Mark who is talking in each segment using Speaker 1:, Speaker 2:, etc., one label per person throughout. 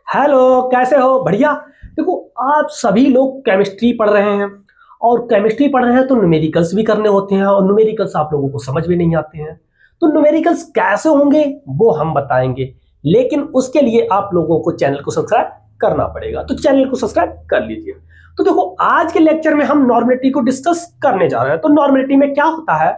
Speaker 1: Hello, कैसे हो? बढ़िया। देखो, आप सभी लोग केमिस्ट्री पढ़ रहे हैं और केमिस्ट्री पढ़ रहे हैं तो न्यूमेरिकल्स भी करने होते हैं और न्यूमेरिकल्स आप लोगों को समझ में नहीं आते हैं। तो न्यूमेरिकल्स कैसे होंगे वो हम बताएंगे, लेकिन उसके लिए आप लोगों को चैनल को सब्सक्राइब करना पड़ेगा। तो चैनल को सब्सक्राइब कर लीजिए। तो देखो, आज के लेक्चर में हम नॉर्मेलिटी को डिस्कस करने जा रहे हैं। तो नॉर्मेलिटी में क्या होता है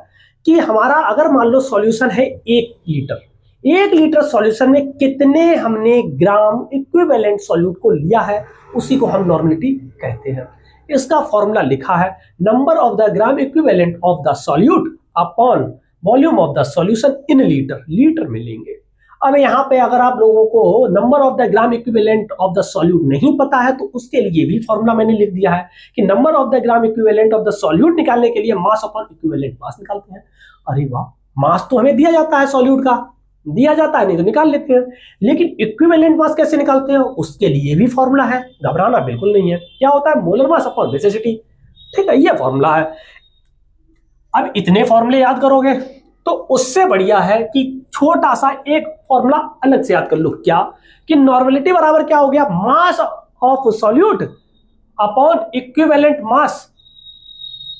Speaker 1: कि हमारा अगर मान लो सॉल्यूशन है 1 लीटर, 1 लीटर सॉल्यूशन में कितने हमने ग्राम इक्विवेलेंट सॉल्यूट को लिया है, उसी को हम नॉर्मेलिटी कहते हैं। इसका फॉर्मूला लिखा है, number of the gram equivalent of the solute upon volume of the solution in litre, litre में लेंगे। अब यहाँ पे अगर आप लोगों को number of the gram equivalent of the solute नहीं पता है तो उसके लिए भी फॉर्मूला मैंने लिख दिया है कि number of the gram equivalent of the solute निकालने के लिए मास अपॉन इक्विवेलेंट मास निकालते हैं। अरे वाह, मास तो हमें दिया जाता है, सॉल्यूट का दिया जाता है, नहीं तो निकाल लेते हैं। लेकिन इक्विवेलेंट मास कैसे निकालते हैं उसके लिए भी फॉर्मूला है, घबराना बिल्कुल नहीं है। क्या होता है? Molar mass upon basicity. ठीक है, ये फॉर्मूला है। अब इतने फॉर्मूले याद करोगे तो उससे बढ़िया है कि छोटा सा एक फॉर्मूला अलग से याद कर लो। क्या? कि नॉर्मेलिटी बराबर क्या हो गया? Mass of solute upon equivalent mass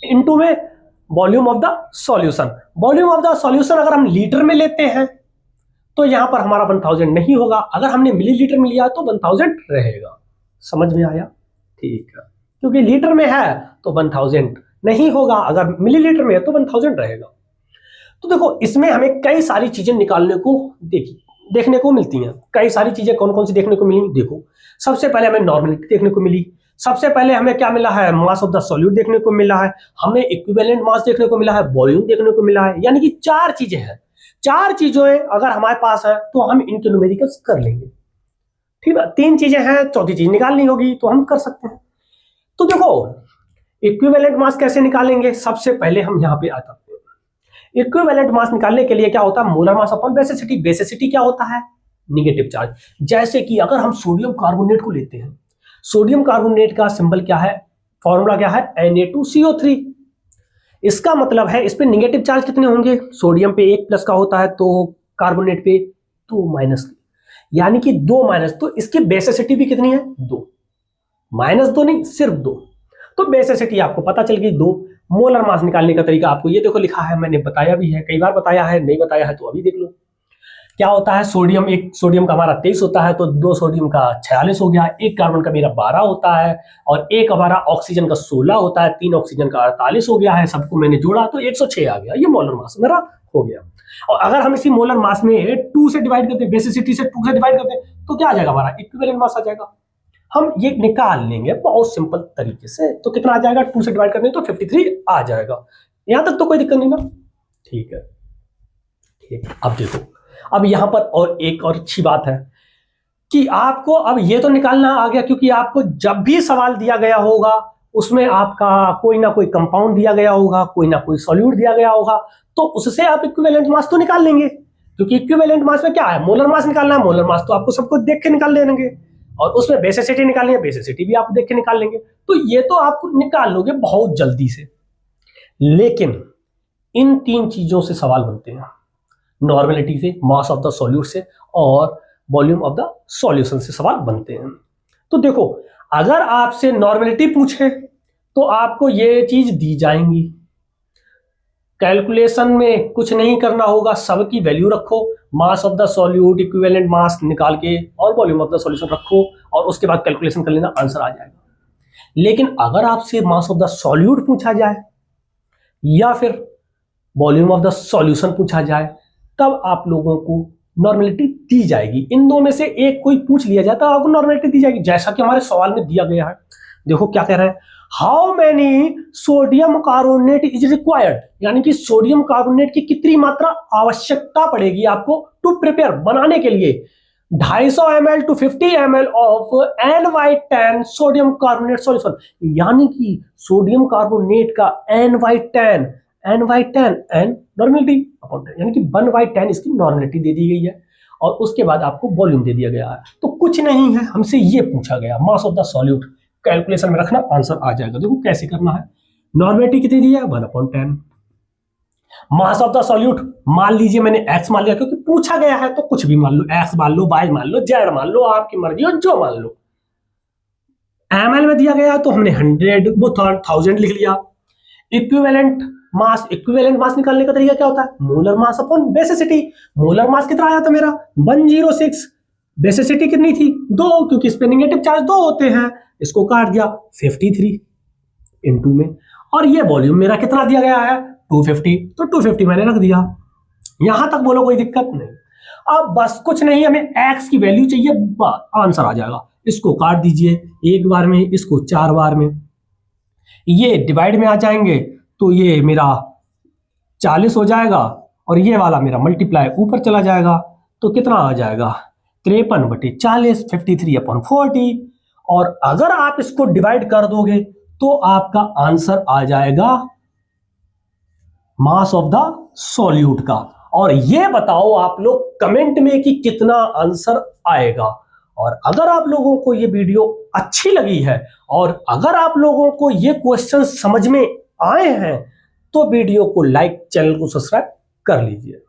Speaker 1: into में volume of the solution. Volume of the solution अगर हम लीटर में लेते हैं तो यहां पर हमारा 1000 नहीं होगा, अगर हमने मिलीलीटर में लिया तो 1000 रहेगा। समझ में आया? ठीक है, क्योंकि लीटर में है तो 1000 नहीं होगा, अगर मिलीलीटर में है तो 1000 रहेगा। तो देखो, इसमें हमें कई सारी चीजें निकालने को देखने को मिलती हैं। कई सारी चीजें कौन कौन सी देखने को मिली? देखो, सबसे पहले हमें नॉर्मेलिटी देखने को मिली, सबसे पहले हमें क्या मिला है? मास ऑफ द सॉल्यूट देखने को मिला है, हमें इक्विवेलेंट मास देखने को मिला है, वॉल्यूम देखने को मिला है। यानी कि 4 चीजें हैं। 4 चीजें अगर हमारे पास है तो हम इनके न्यूमेरिकल्स कर लेंगे। ठीक है, 3 चीजें हैं, चौथी चीज निकालनी होगी तो हम कर सकते हैं। तो देखो, इक्विवेलेंट मास कैसे निकालेंगे? सबसे पहले हम यहां पे आते हैं। इक्विवेलेंट मास निकालने के लिए क्या होता है? Molar mass upon basicity. Basicity क्या होता है? Negative charge. जैसे कि अगर हम सोडियम कार्बोनेट को लेते हैं, सोडियम कार्बोनेट का सिंबल क्या है? फॉर्मूला क्या है? Na2CO3। इसका मतलब है इस पे निगेटिव चार्ज कितने होंगे? सोडियम पे 1 प्लस का होता है तो कार्बोनेट पे 2 माइनस, यानी कि 2 माइनस। तो इसकी बेसिसिटी भी कितनी है? 2। -2 नहीं, सिर्फ 2। तो बेसिसिटी आपको पता चल गई 2। मोलर मास निकालने का तरीका आपको ये देखो लिखा है, मैंने बताया भी है, कई बार बताया है, नहीं बताया है तो अभी देख लो। क्या होता है? सोडियम, एक सोडियम का हमारा 23 होता है तो 2 सोडियम का 46 हो गया, एक कार्बन का मेरा 12 होता है और एक हमारा ऑक्सीजन का 16 होता है, 3 ऑक्सीजन का 48 हो गया है। सबको मैंने जोड़ा तो 106 आ गया। ये मोलर मास मेरा हो गया। और अगर हम इसी मोलर मास में 2 से डिवाइड करते, बेसिसिटी से 2 से डिवाइड करते तो क्या आ जाएगा? हमारा इक्विवेलेंट मास आ जाएगा। हम ये निकाल लेंगे बहुत सिंपल तरीके से। तो कितना आ जाएगा? 2 से डिवाइड करने तो 53 आ जाएगा। यहां तक तो कोई दिक्कत नहीं ना? ठीक है, ठीक। अब देखो, अब यहां पर और एक और अच्छी बात है कि आपको अब ये तो निकालना आ गया, क्योंकि आपको जब भी सवाल दिया गया होगा उसमें आपका कोई ना कोई कंपाउंड दिया गया होगा, कोई ना कोई सॉल्यूट दिया गया होगा, तो उससे आप इक्विवेलेंट मास तो निकाल लेंगे। क्योंकि इक्विवेलेंट मास में क्या है? मोलर मास निकालना है। मोलर मास तो आपको सब कुछ देख के निकाल लेंगे, और उसमें बेसिसिटी निकालनी है, बेसिसिटी भी आप देख के निकाल लेंगे। तो ये तो आप निकाल लोगे बहुत जल्दी से। लेकिन इन 3 चीजों से सवाल बनते हैं, नॉर्मेलिटी से, मास ऑफ द सॉल्यूट से और वॉल्यूम ऑफ द सॉल्यूशन से सवाल बनते हैं। तो देखो, अगर आपसे नॉर्मेलिटी पूछे तो आपको ये चीज दी जाएंगी। कैलकुलेशन में कुछ नहीं करना होगा, सबकी वैल्यू रखो, mass of the solute, equivalent mass निकाल के और वॉल्यूम ऑफ द सॉल्यूशन रखो और उसके बाद कैलकुलेशन कर लेना, आंसर आ जाएगा। लेकिन अगर आपसे मास ऑफ द सॉल्यूट पूछा जाए या फिर वॉल्यूम ऑफ द सॉल्यूशन पूछा जाए, तब आप लोगों को नॉर्मेलिटी दी जाएगी। इन दो में से एक कोई पूछ लिया जाए तो आपको नॉर्मेलिटी दी जाएगी, जैसा कि हमारे सवाल में दिया गया है। देखो क्या कह रहे हैं, how many sodium carbonate is required, यानी कि सोडियम कार्बोनेट की कितनी मात्रा आवश्यकता पड़ेगी आपको टू प्रिपेयर, बनाने के लिए 250 ml to 50 ml of NY10 sodium carbonate solution. यानी कि सोडियम कार्बोनेट का NY10 एंड नॉर्मेलिटी अपॉन 10, यानी कि 1/10 इसकी नॉर्मेलिटी दे दी गई है और उसके बाद आपको वॉल्यूम दे दिया गया है। तो कुछ नहीं है, हमसे ये पूछा गया, mass of the solute calculation में रखना, आंसर आ जाएगा। देखो कैसे करना है। नॉर्मेलिटी कितनी दी है? 1/10। मास ऑफ द सॉल्यूट मान लीजिए मैंने x मान लिया क्योंकि पूछा गया है, तो कुछ भी मान लो, x मान लो, y मान लो, z मान लो, आपकी मर्जी हो जो मान लो। ml में दिया गया है तो हमने 100 वो 1000 लिख लिया। इक्विवेलेंट मास निकालने का तरीका क्या होता है? Molar mass upon basicity. Molar mass कितना आया था मेरा? 106। बेसिसिटी कितनी थी? 2, क्योंकि इस पे नेगेटिव चार्ज 2 होते हैं, इसको काट दिया 53 इनटू में। और ये वॉल्यूम मेरा कितना दिया गया है? 250, तो 250 मैंने रख दिया। यहां तक बोलो कोई दिक्कत नहीं। अब बस कुछ नहीं, हमें x की वैल्यू चाहिए, आंसर आ जाएगा। इसको काट दीजिए एक बार में, इसको 4 बार में, ये डिवाइड में आ जाएंगे तो ये मेरा 40 हो जाएगा और ये वाला मेरा मल्टीप्लाई ऊपर चला जाएगा, तो कितना आ जाएगा? 53/40, 53/40। और अगर आप इसको डिवाइड कर दोगे तो आपका आंसर आ जाएगा मास ऑफ द सॉल्यूट का। और ये बताओ आप लोग कमेंट में कि कितना आंसर आएगा। और अगर आप लोगों को ये वीडियो अच्छी लगी है और अगर आप लोगों को ये क्वेश्चन समझ में आए हैं तो वीडियो को लाइक, चैनल को सब्सक्राइब कर लीजिए।